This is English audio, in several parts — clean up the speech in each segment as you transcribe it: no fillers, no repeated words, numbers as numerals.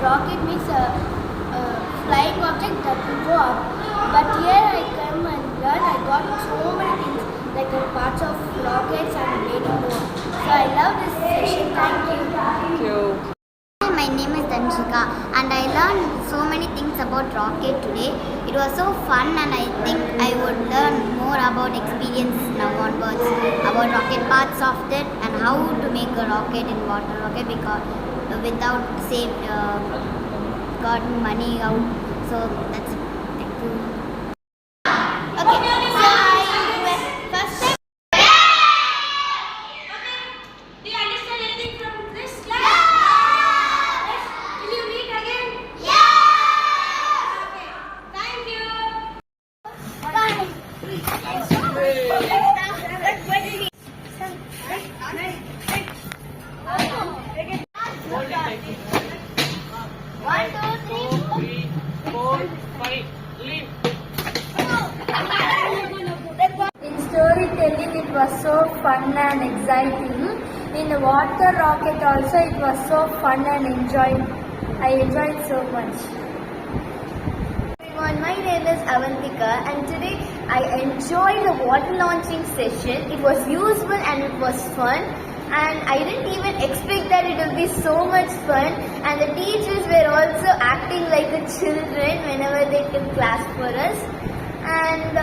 rocket means a flying object that will go up. But here I come and learn, I got so many things like parts of rockets and making more. So I love this session. Thank you. Thank you. My name is Danshika and I learned so many things about rocket today. It was so fun and I think I would learn more about experience now onwards about rocket parts of it and how to make a rocket in water rocket because without got money out. So that's it. Thank you. Okay, so first time. Do you understand anything from this class? Will you meet again? Okay. Thank you. Bye. In storytelling, it was so fun and exciting. In the water rocket also, it was so fun and I enjoyed so much. Everyone, my name is Avantika and today I enjoyed the water launching session. It was useful and it was fun. And I didn't even expect that it would be so much fun. And the teachers were also acting like the children whenever they took class for us. And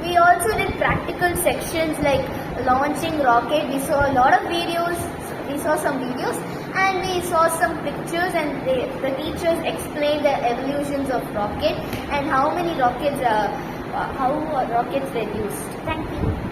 we also did practical sections like launching rocket. We saw a lot of videos. We saw some videos and we saw some pictures and the teachers explained the evolutions of rocket and how many rockets how rockets were used. Thank you.